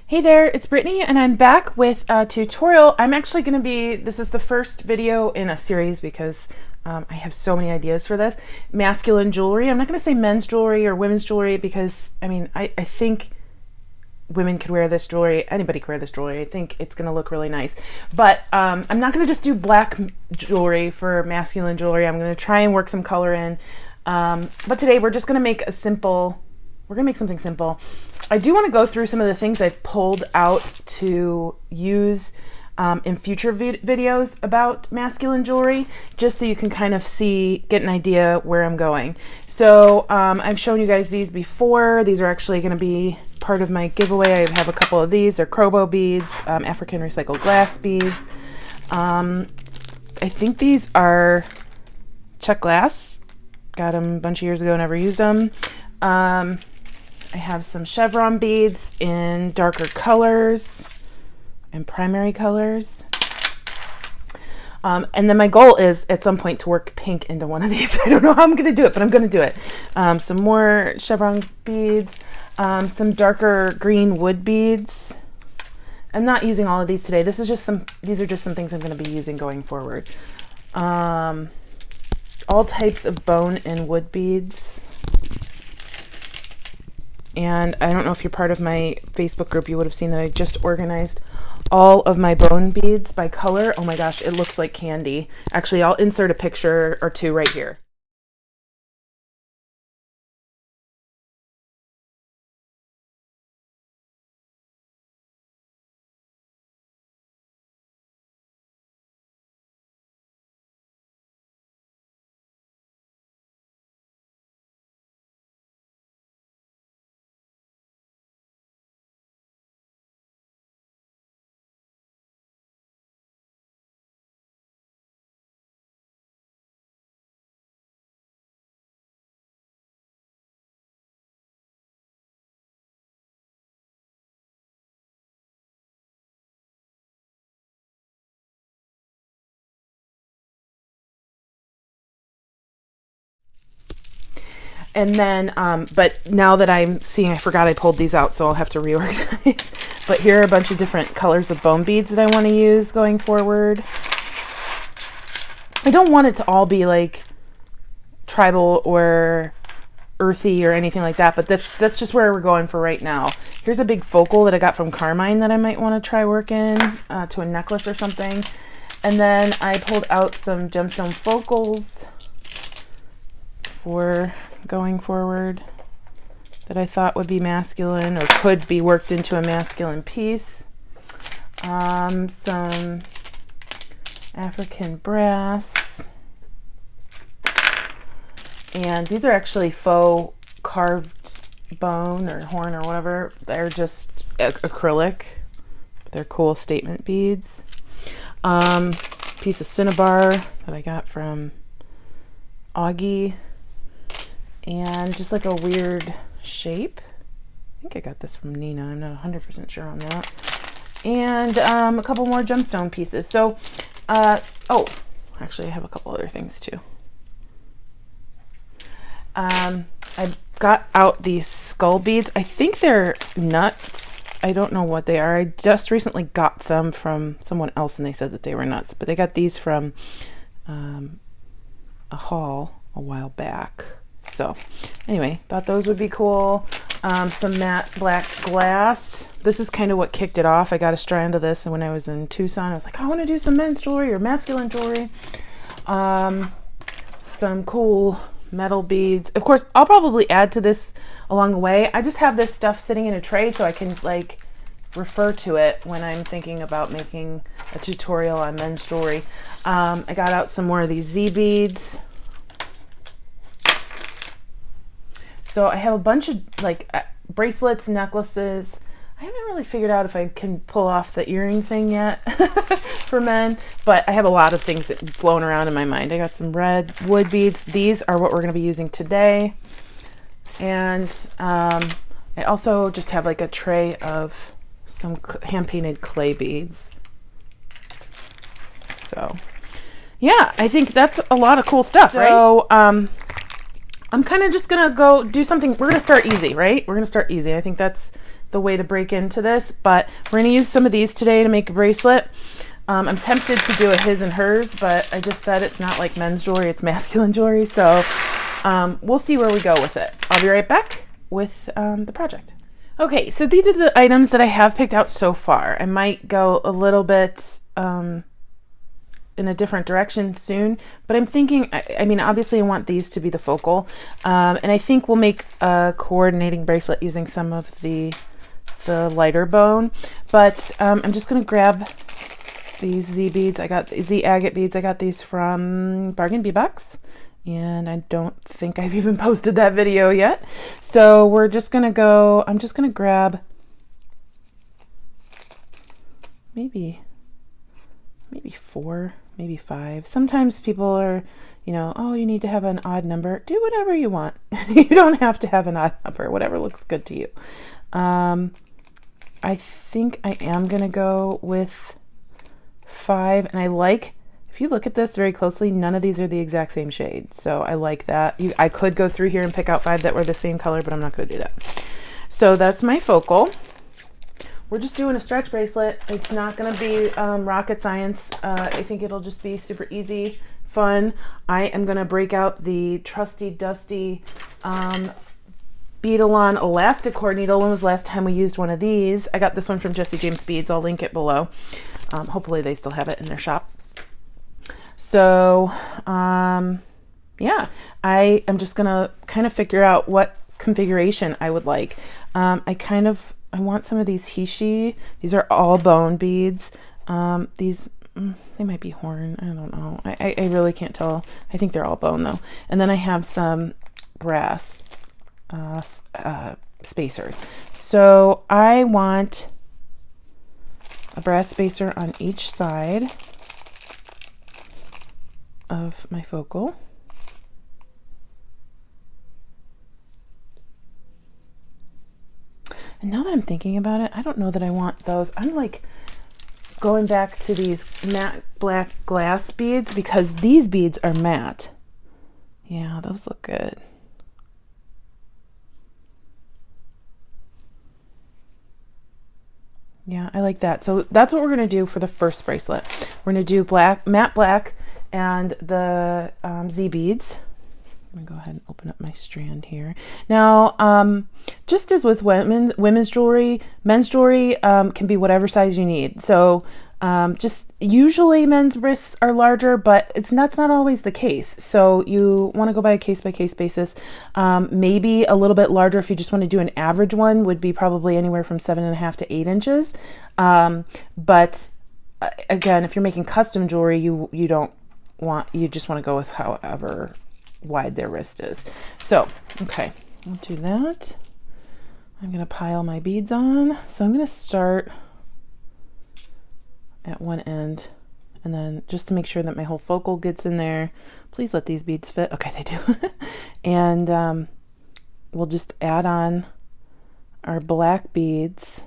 Hey there, it's Brittany and I'm back with a tutorial. I'm actually going to this is the first video in a series because I have so many ideas for this. Masculine jewelry. I'm not going to say men's jewelry or women's jewelry because, I mean, I think women could wear this jewelry. Anybody could wear this jewelry. I think it's going to look really nice. But I'm not going to just do black jewelry for masculine jewelry. I'm going to try and work some color in. But today we're just going to make something simple. I do want to go through some of the things I've pulled out to use in future videos about masculine jewelry, just so you can kind of get an idea where I'm going. So I've shown you guys these before. These are actually going to be part of my giveaway. I have a couple of these. They're Crobo beads, African recycled glass beads. I think these are Czech glass. Got them a bunch of years ago, never used them. I have some chevron beads in darker colors and primary colors. And then my goal is at some point to work pink into one of these. I don't know how I'm going to do it, but I'm going to do it. Some more chevron beads, some darker green wood beads. I'm not using all of these today. These are just some things I'm going to be using going forward. All types of bone and wood beads. And I don't know if you're part of my Facebook group, you would have seen that I just organized all of my bone beads by color. Oh my gosh, it looks like candy. Actually, I'll insert a picture or two right here. And then, but now that I'm seeing, I forgot I pulled these out, so I'll have to reorganize. But here are a bunch of different colors of bone beads that I want to use going forward. I don't want it to all be like tribal or earthy or anything like that, but that's just where we're going for right now. Here's a big focal that I got from Carmine that I might want to try working to a necklace or something. And then I pulled out some gemstone focals for going forward that I thought would be masculine or could be worked into a masculine piece. Some African brass, and these are actually faux carved bone or horn or whatever. They're just acrylic. They're cool statement beads. Piece of cinnabar that I got from Augie. And just like a weird shape. I think I got this from Nina. I'm not 100% sure on that. And a couple more gemstone pieces. So, oh, actually I have a couple other things too. I got out these skull beads. I think they're nuts. I don't know what they are. I just recently got some from someone else and they said that they were nuts. But I got these from a haul a while back. So anyway, thought those would be cool. Some matte black glass. This is kind of what kicked it off. I got a strand of this, and when I was in Tucson, I was like, I want to do some men's jewelry or masculine jewelry. Some cool metal beads. Of course, I'll probably add to this along the way. I just have this stuff sitting in a tray so I can like refer to it when I'm thinking about making a tutorial on men's jewelry. I got out some more of these Z beads. So I have a bunch of like bracelets, necklaces. I haven't really figured out if I can pull off the earring thing yet for men, but I have a lot of things that flown around in my mind. I got some red wood beads. These are what we're going to be using today. And I also just have like a tray of some hand-painted clay beads. So yeah, I think that's a lot of cool stuff, right? So I'm kind of just gonna go do something. We're gonna start easy, right? We're gonna start easy. I think that's the way to break into this, but we're going to use some of these today to make a bracelet. I'm tempted to do a his and hers, but I just said it's not like men's jewelry, it's masculine jewelry, so we'll see where we go with it. I'll be right back with the project. Okay, so these are the items that I have picked out so far. I might go a little bit in a different direction soon, but I'm thinking, I mean, obviously I want these to be the focal, and I think we'll make a coordinating bracelet using some of the lighter bone, but I'm just going to grab these Z beads. I got Z agate beads. I got these from Bargain Bee Box, and I don't think I've even posted that video yet. So we're just going to go, I'm just going to grab maybe 4, maybe 5. Sometimes people are, you know, oh, you need to have an odd number. Do whatever you want. You don't have to have an odd number, whatever looks good to you. I think I am going to go with 5, and I like, if you look at this very closely, none of these are the exact same shade, so I like that. I could go through here and pick out 5 that were the same color, but I'm not going to do that. So that's my focal. We're just doing a stretch bracelet. It's not going to be rocket science. I think it'll just be super easy, fun. I am going to break out the trusty dusty Beadalon elastic cord needle. When was the last time we used one of these? I got this one from Jesse James Beads. I'll link it below. Hopefully they still have it in their shop. So yeah, I am just gonna kind of figure out what configuration I would like. I want some of these Hishi. These are all bone beads. These they might be horn. I don't know. I really can't tell. I think they're all bone though. And then I have some brass spacers. So I want a brass spacer on each side of my focal. And now that I'm thinking about it, I don't know that I want those. I'm like going back to these matte black glass beads because these beads are matte. Yeah, those look good. Yeah, I like that. So that's what we're going to do for the first bracelet. We're going to do black, matte black, and the Z beads. I'm gonna go ahead and open up my strand here. Now, just as with women's jewelry, men's jewelry can be whatever size you need. So just usually men's wrists are larger, but that's not always the case. So you want to go by a case basis. Maybe a little bit larger if you just want to do an average one would be probably anywhere from 7.5 to 8 inches. But again, if you're making custom jewelry, you just want to go with however wide their wrist is. So, okay, I'll do that. I'm going to pile my beads on. So I'm going to start at one end, and then just to make sure that my whole focal gets in there, please let these beads fit. Okay, they do. And we'll just add on our black beads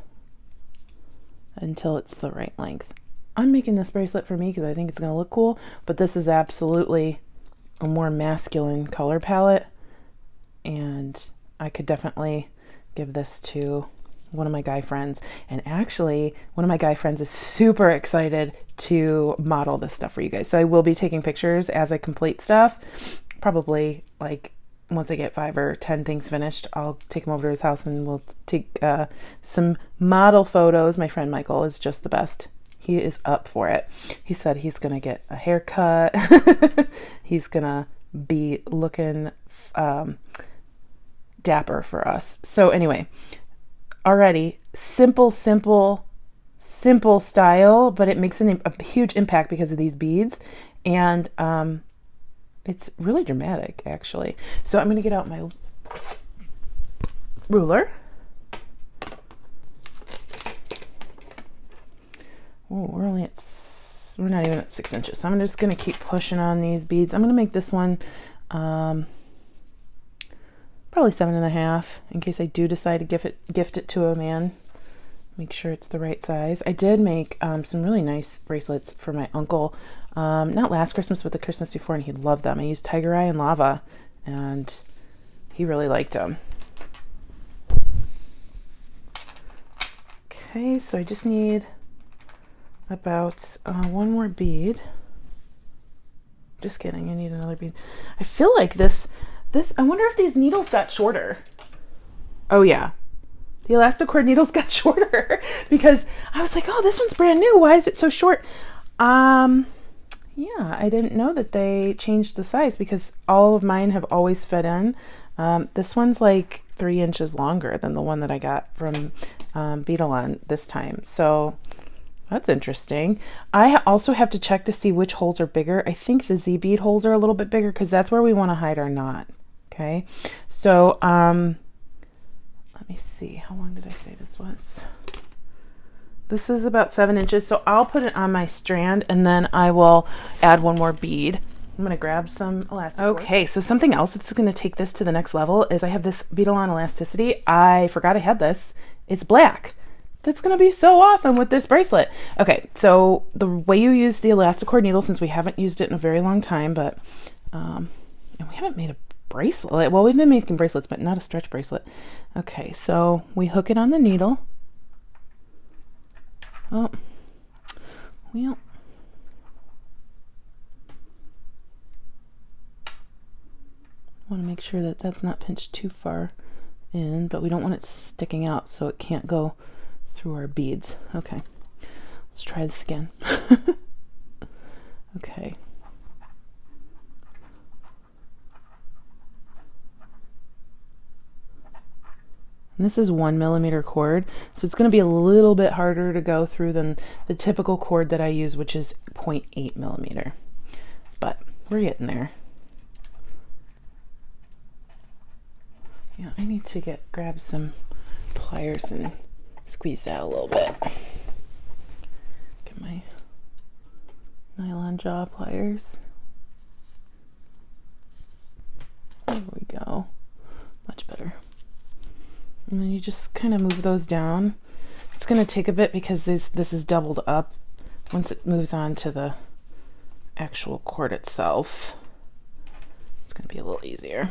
until it's the right length. I'm making this bracelet for me because I think it's going to look cool, but this is absolutely a more masculine color palette, and I could definitely give this to one of my guy friends. And actually, one of my guy friends is super excited to model this stuff for you guys. So I will be taking pictures as I complete stuff. Probably like once I get 5 or 10 things finished, I'll take him over to his house and we'll take some model photos. My friend Michael is just the best. He is up for it. He said he's going to get a haircut. He's going to be looking dapper for us. So anyway, already simple style, but it makes a huge impact because of these beads. And it's really dramatic, actually. So I'm going to get out my ruler. Oh, we're not even at 6 inches. So I'm just going to keep pushing on these beads. I'm going to make this one probably 7.5 in case I do decide to gift it to a man. Make sure it's the right size. I did make some really nice bracelets for my uncle, not last Christmas, but the Christmas before, and he loved them. I used Tiger Eye and Lava, and he really liked them. Okay, so I just need about one more bead. Just kidding, I need another bead. I feel like this, I wonder if these needles got shorter. Oh yeah, the elastic cord needles got shorter because I was like, oh, this one's brand new. Why is it so short? Yeah, I didn't know that they changed the size because all of mine have always fit in. This one's like 3 inches longer than the one that I got from Beadalon this time. So that's interesting. I also have to check to see which holes are bigger. I think the Z bead holes are a little bit bigger because that's where we want to hide our knot. Okay, so let me see. How long did I say this was? This is about 7 inches, so I'll put it on my strand and then I will add one more bead. I'm going to grab some elastic cord. Okay, so something else that's going to take this to the next level is I have this Beadalon Elasticity. I forgot I had this. It's black. That's going to be so awesome with this bracelet. Okay, so the way you use the elastic cord needle, since we haven't used it in a very long time, but and we haven't made a bracelet. Well, we've been making bracelets, but not a stretch bracelet. Okay, so we hook it on the needle. Oh, well. Want to make sure that that's not pinched too far in, but we don't want it sticking out so it can't go through our beads. Okay, let's try this again. Okay. And this is 1 millimeter cord, so it's going to be a little bit harder to go through than the typical cord that I use, which is 0.8 millimeter. But we're getting there. Yeah, I need to grab some pliers and squeeze that a little bit. Get my nylon jaw pliers. There we go. Much better. And then you just kind of move those down. It's going to take a bit because this is doubled up. Once it moves on to the actual cord itself, it's going to be a little easier.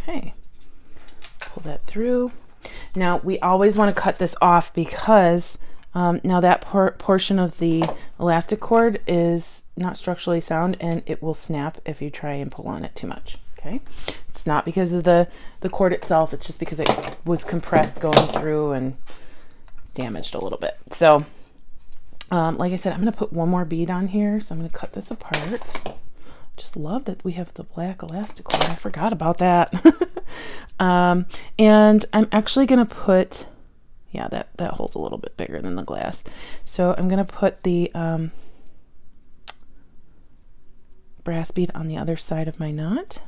Okay, pull that through. Now we always want to cut this off because now that portion of the elastic cord is not structurally sound and it will snap if you try and pull on it too much. Okay, it's not because of the cord itself, it's just because it was compressed going through and damaged a little bit. So like I said, I'm going to put one more bead on here, so I'm going to cut this apart. Just love that we have the black elastic cord. I forgot about that. And I'm actually going to put, yeah, that hole's a little bit bigger than the glass. So I'm going to put the brass bead on the other side of my knot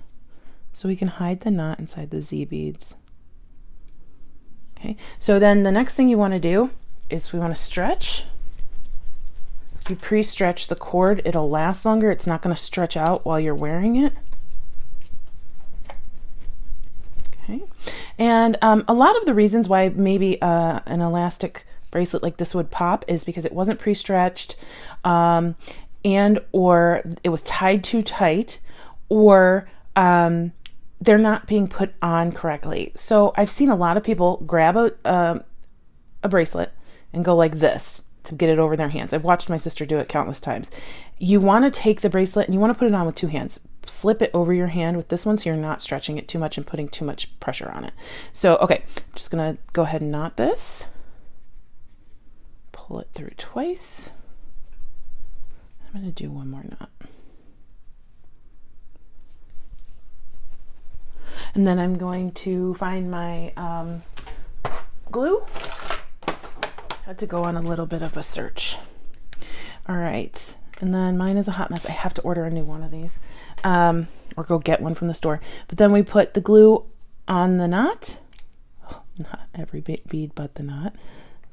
so we can hide the knot inside the Z beads. Okay, so then the next thing you want to do is we want to stretch. If you pre-stretch the cord, it'll last longer. It's not going to stretch out while you're wearing it. Okay, and a lot of the reasons why maybe an elastic bracelet like this would pop is because it wasn't pre-stretched, and or it was tied too tight, or they're not being put on correctly. So I've seen a lot of people grab a bracelet and go like this to get it over their hands. I've watched my sister do it countless times. You want to take the bracelet and you want to put it on with 2 hands. Slip it over your hand with this one so you're not stretching it too much and putting too much pressure on it. So, okay, I'm just going to go ahead and knot this. Pull it through twice. I'm going to do one more knot. And then I'm going to find my glue. Had to go on a little bit of a search. All right, and then mine is a hot mess. I have to order a new one of these, or go get one from the store. But then we put the glue on the knot. Oh, not every bead but the knot.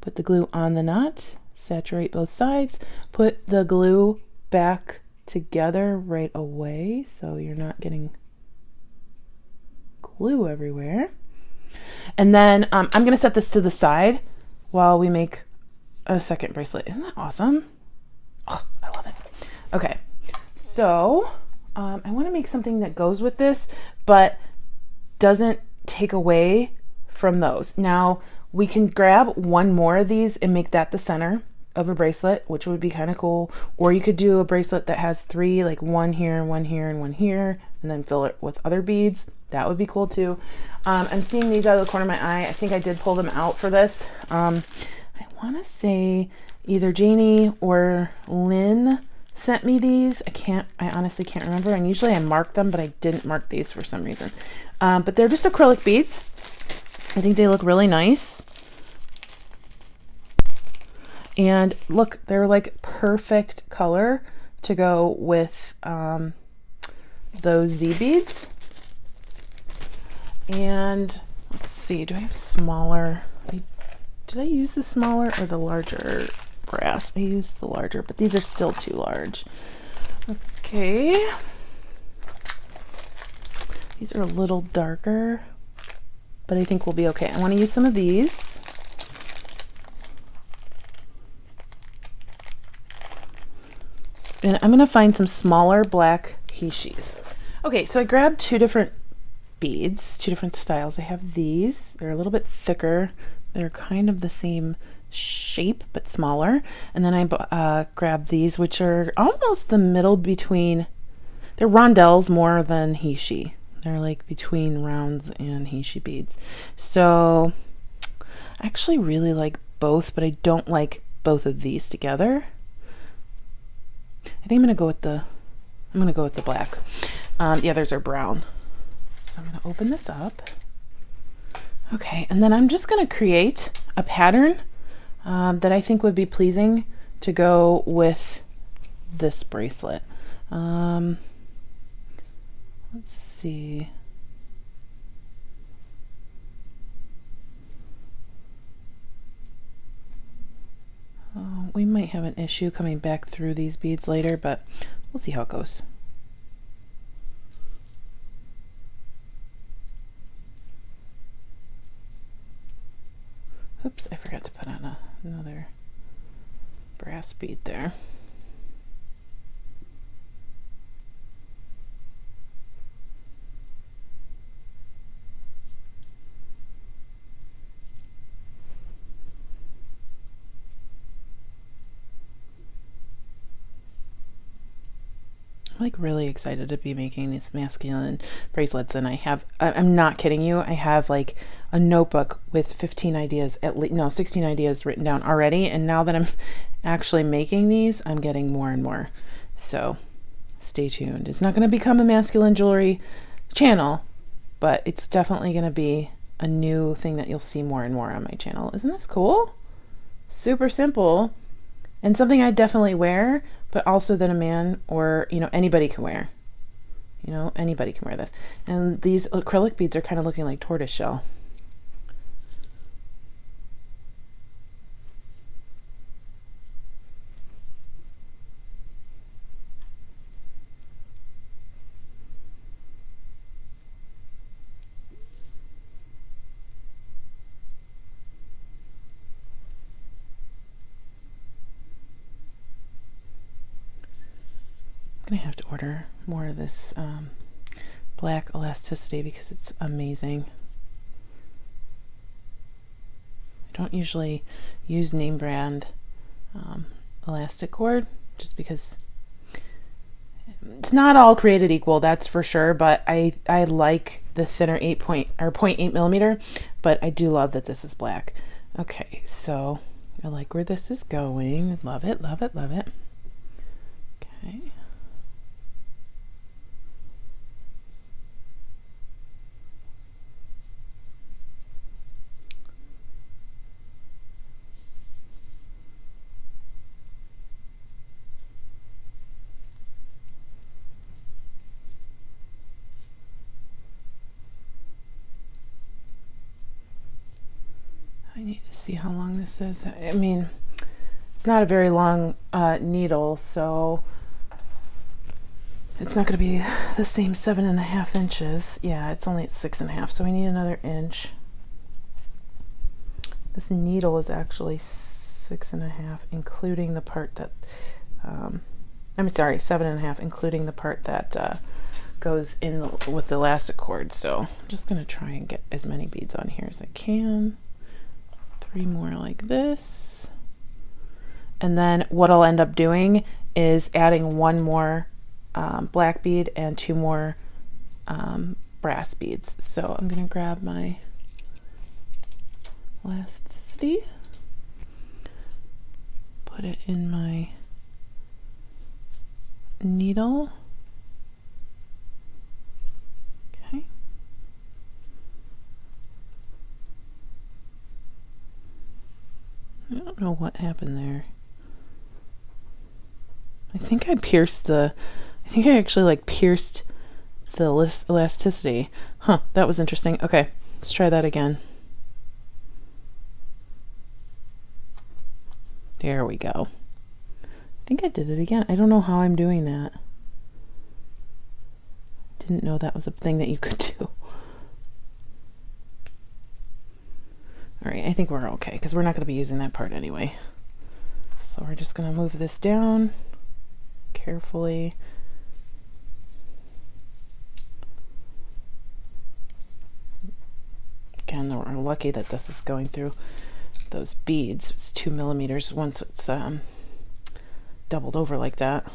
Put the glue on the knot, saturate both sides, put the glue back together right away so you're not getting glue everywhere. And then I'm going to set this to the side while we make a second bracelet. Isn't that awesome? Oh, I love it. Okay, so I want to make something that goes with this, but doesn't take away from those. Now we can grab one more of these and make that the center of a bracelet, which would be kind of cool. Or you could do a bracelet that has three, like one here, one here, and one here, and then fill it with other beads. That would be cool too. I'm seeing these out of the corner of my eye. I think I did pull them out for this. I want to say either Janie or Lynn sent me these. I honestly can't remember. And usually I mark them, but I didn't mark these for some reason. But they're just acrylic beads. I think they look really nice. And look, they're like perfect color to go with those Z beads. And let's see, do I have smaller? Did I use the smaller or the larger brass? I used the larger, but these are still too large. Okay. These are a little darker, but I think we'll be okay. I want to use some of these. And I'm going to find some smaller black hishis. Okay, so I grabbed two different beads, two different styles. I have these. They're a little bit thicker. They're kind of the same shape, but smaller. And then I grabbed these, which are almost the middle between, they're rondelles more than hishi. They're like between rounds and hishi beads. So I actually really like both, but I don't like both of these together. I think I'm gonna go with the black. The others are brown. So I'm gonna open this up. Okay, and then I'm just gonna create a pattern that I think would be pleasing to go with this bracelet. Let's see. We might have an issue coming back through these beads later, but we'll see how it goes. Oops, I forgot to put on another brass bead there. I'm like really excited to be making these masculine bracelets, and I'm not kidding you, I have like a notebook with 15 ideas, at least, no, 16 ideas written down already, and now that I'm actually making these, I'm getting more and more. So stay tuned. It's not going to become a masculine jewelry channel, but it's definitely going to be a new thing that you'll see more and more on my channel. Isn't this cool? Super simple. And something I definitely wear, but also that a man or, anybody can wear. Anybody can wear this. And these acrylic beads are kind of looking like tortoiseshell. I'm gonna have to order more of this black elasticity because it's amazing. I don't usually use name brand elastic cord just because it's not all created equal, that's for sure, but I like the thinner 0.8 millimeter, but I do love that this is black. Okay, so I like where this is going. Love it, love it, love it. Okay. I need to see how long this is. I mean, it's not a very long needle, so it's not going to be the same 7.5 inches. Yeah, it's only at 6.5, so we need another inch. This needle is actually 6.5, including the part that, I'm sorry, 7.5, including the part that goes in with the elastic cord. So I'm just going to try and get as many beads on here as I can. 3 more like this. And then what I'll end up doing is adding 1 more black bead and 2 more brass beads. So I'm going to grab my Elasticity, put it in my needle. Okay. I don't know what happened there. I think I actually like pierced the elasticity. Huh, that was interesting. Okay, let's try that again. There we go. I think I did it again. I don't know how I'm doing that. Didn't know that was a thing that you could do. All right, I think we're okay because we're not going to be using that part anyway. So we're just going to move this down carefully. Again, we're lucky that this is going through those beads. It's 2 millimeters once it's doubled over like that.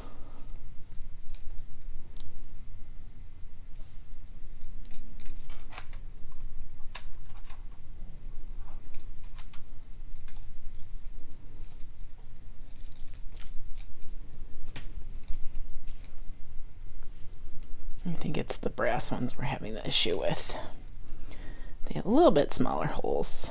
I think it's the brass ones we're having the issue with. They have a little bit smaller holes.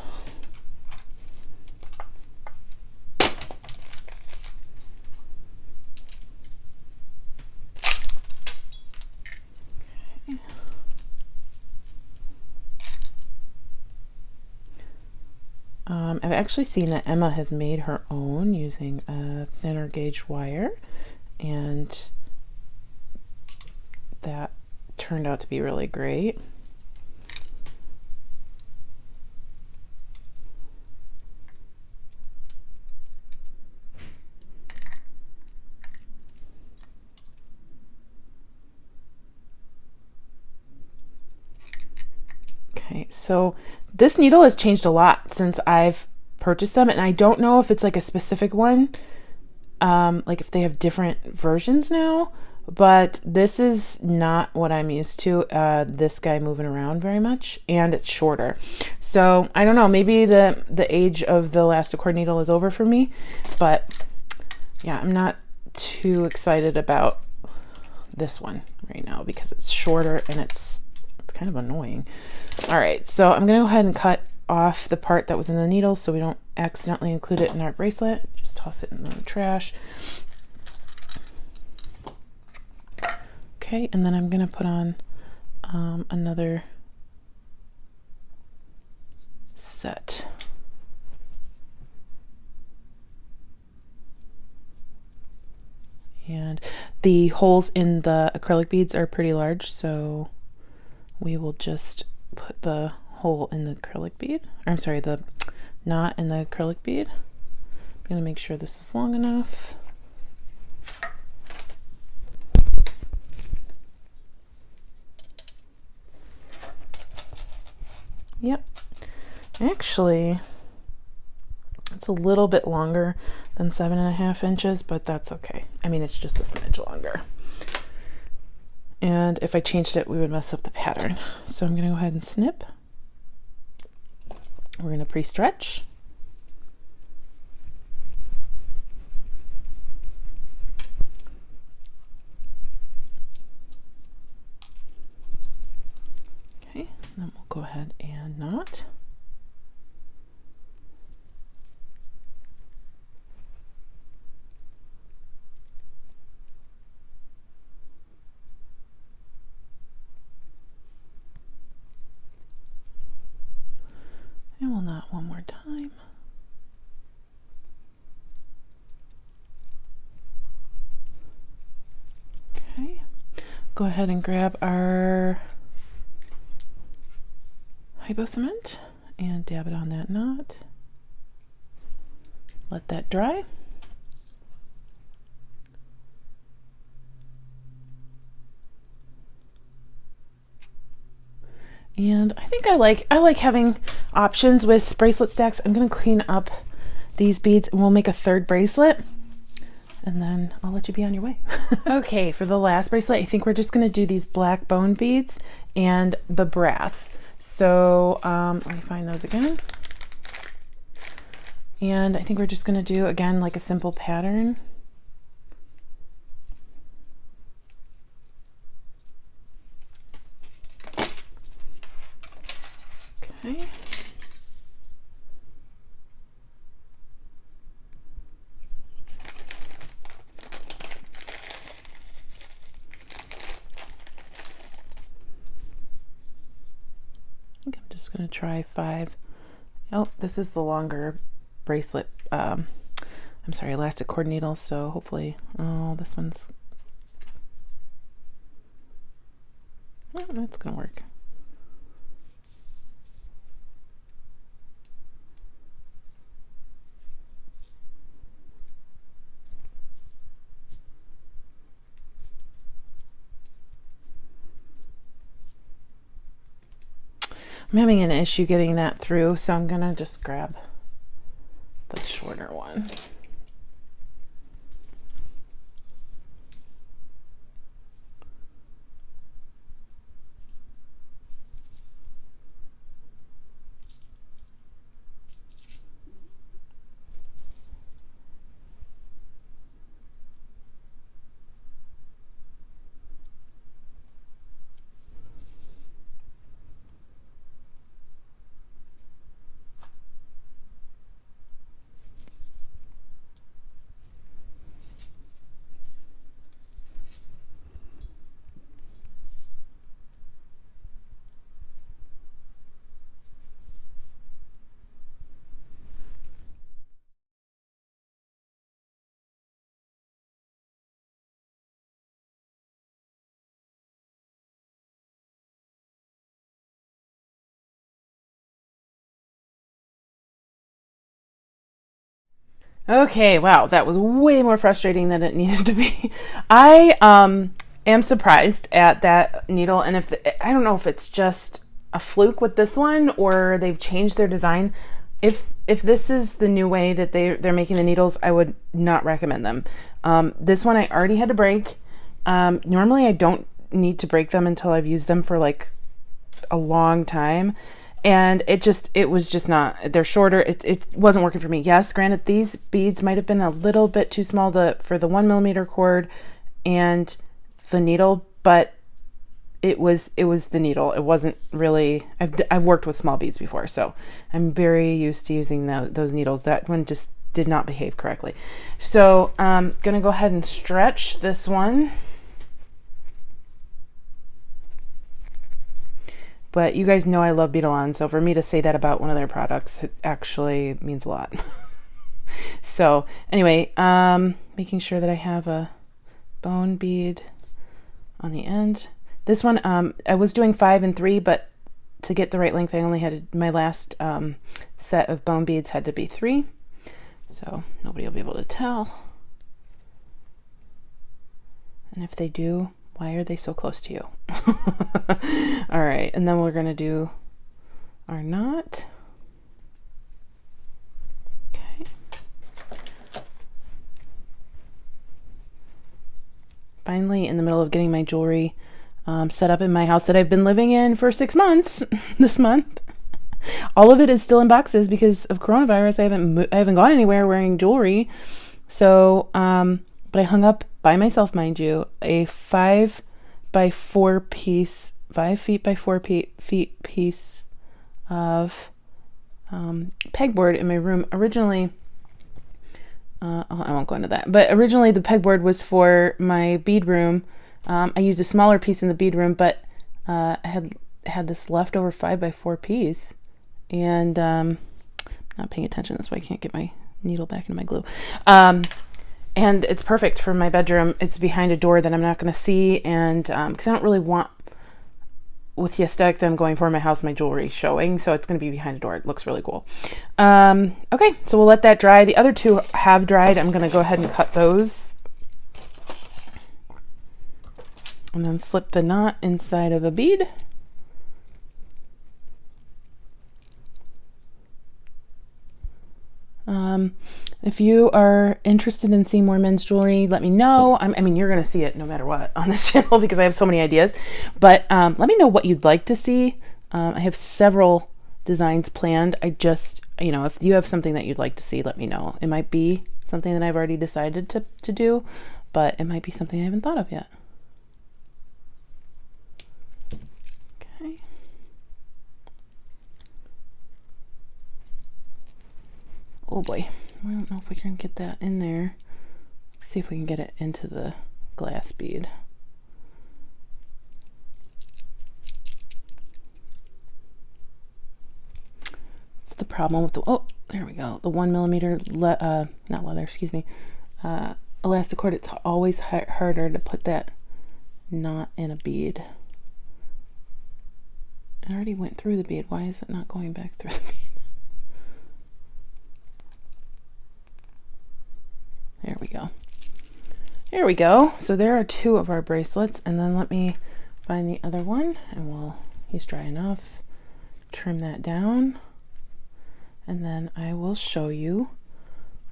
Okay. I've actually seen that Emma has made her own using a thinner gauge wire, and that turned out to be really great. Okay, so this needle has changed a lot since I've purchased them, and I don't know if it's like a specific one, like if they have different versions now, but this is not what I'm used to, this guy moving around very much, and it's shorter. So I don't know, maybe the age of the elastic cord needle is over for me, but yeah, I'm not too excited about this one right now because it's shorter and it's kind of annoying. All right, so I'm gonna go ahead and cut off the part that was in the needle so we don't accidentally include it in our bracelet. Just toss it in the trash. Okay, and then I'm gonna put on another set. And the holes in the acrylic beads are pretty large, so we will just put the hole in the acrylic bead, or I'm sorry, the knot in the acrylic bead. I'm gonna make sure this is long enough. Yep, actually it's a little bit longer than 7.5 inches, but that's okay. I mean, it's just a smidge longer. And if I changed it, we would mess up the pattern. So I'm gonna go ahead and snip. We're gonna pre-stretch. Okay, and then we'll go ahead and knot. And we'll knot one more time. Okay, go ahead and grab our hypo cement and dab it on that knot. Let that dry. And I think I like having options with bracelet stacks. I'm gonna clean up these beads and we'll make a third bracelet, and then I'll let you be on your way. Okay, for the last bracelet, I think we're just gonna do these black bone beads and the brass. So let me find those again. And I think we're just gonna do, again, like a simple pattern. Okay. I think I'm just going to try 5. Oh, this is the longer bracelet. I'm sorry, elastic cord needle. So hopefully, oh, this one's, oh, that's going to work. I'm having an issue getting that through, so I'm gonna just grab the shorter one. Okay, wow, that was way more frustrating than it needed to be. I am surprised at that needle, and I don't know if it's just a fluke with this one or they've changed their design. If this is the new way that they're making the needles, I would not recommend them. This one I already had to break. Normally I don't need to break them until I've used them for like a long time. And it was just not, they're shorter. It wasn't working for me. Yes, granted, these beads might have been a little bit too small for the 1mm cord and the needle, but it was the needle. It wasn't really, I've worked with small beads before, so I'm very used to using those needles. That one just did not behave correctly. So I'm gonna go ahead and stretch this one. But you guys know I love Beadalon, so for me to say that about one of their products, it actually means a lot. So anyway, making sure that I have a bone bead on the end. This one, I was doing 5 and 3, but to get the right length, I only had my last set of bone beads had to be 3. So nobody will be able to tell. And if they do, why are they so close to you? All right, and then we're gonna do our knot. Okay. Finally, in the middle of getting my jewelry set up in my house that I've been living in for 6 months this month. All of it is still in boxes because of coronavirus. I haven't gone anywhere wearing jewelry. So, but I hung up by myself, mind you, a 5 by 4 piece, 5 feet by 4 feet piece of pegboard in my room. Originally, I won't go into that, but originally the pegboard was for my bead room. I used a smaller piece in the bead room, but I had this leftover 5 by 4 piece, and I'm not paying attention. That's why I can't get my needle back into my glue. And it's perfect for my bedroom. It's behind a door that I'm not going to see, and because I don't really want, with the aesthetic that I'm going for in my house, my jewelry showing, so it's going to be behind a door. It looks really cool. Okay, so we'll let that dry. The other 2 have dried. I'm going to go ahead and cut those, and then slip the knot inside of a bead. If you are interested in seeing more men's jewelry, let me know. I mean, you're going to see it no matter what on this channel because I have so many ideas. But let me know what you'd like to see. I have several designs planned. I just, you know, if you have something that you'd like to see, let me know. It might be something that I've already decided to do, but it might be something I haven't thought of yet. Okay. Oh boy. I don't know if we can get that in there. Let's see if we can get it into the glass bead. That's the problem with the, oh, there we go. The 1mm, not leather, excuse me, elastic cord. It's always harder to put that knot in a bead. I already went through the bead. Why is it not going back through the bead? There we go. There we go. So there are 2 of our bracelets, and then let me find the other one, and he's dry enough. Trim that down, and then I will show you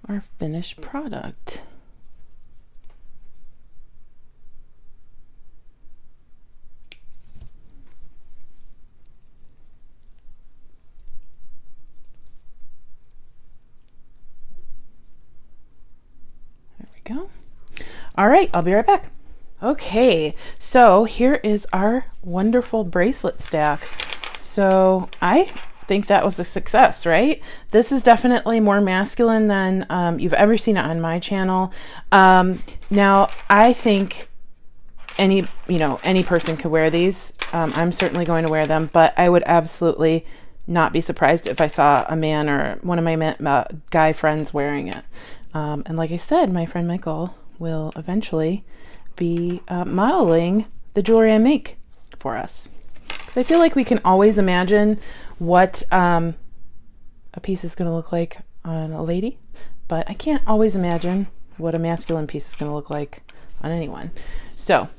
our finished product. Go. All right, I'll be right back. Okay, so here is our wonderful bracelet stack. So I think that was a success, right? This is definitely more masculine than you've ever seen it on my channel. Now I think any person could wear these. I'm certainly going to wear them, but I would absolutely not be surprised if I saw a man or one of my guy friends wearing it. And like I said, my friend Michael will eventually be modeling the jewelry I make for us. Because I feel like we can always imagine what a piece is going to look like on a lady, but I can't always imagine what a masculine piece is going to look like on anyone. So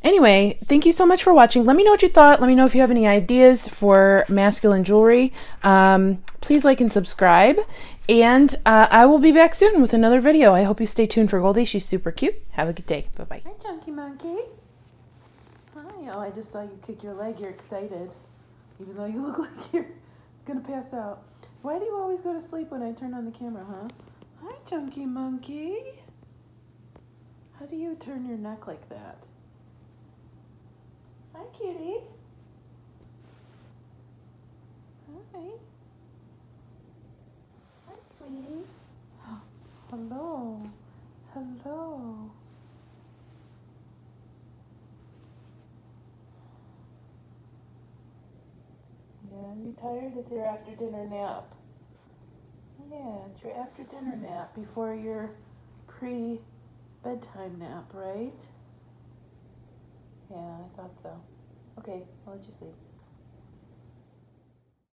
anyway, thank you so much for watching. Let me know what you thought. Let me know if you have any ideas for masculine jewelry. Please like and subscribe. And I will be back soon with another video. I hope you stay tuned for Goldie. She's super cute. Have a good day. Bye-bye. Hi, Chunky Monkey. Hi. Oh, I just saw you kick your leg. You're excited. Even though you look like you're going to pass out. Why do you always go to sleep when I turn on the camera, huh? Hi, Chunky Monkey. How do you turn your neck like that? Hi, cutie. Hi. Hi, sweetie. Hello. Hello. Yeah, you tired? It's your after dinner nap. Yeah, it's your after dinner nap before your pre-bedtime nap, right? Yeah, I thought so. Okay, I'll let you sleep.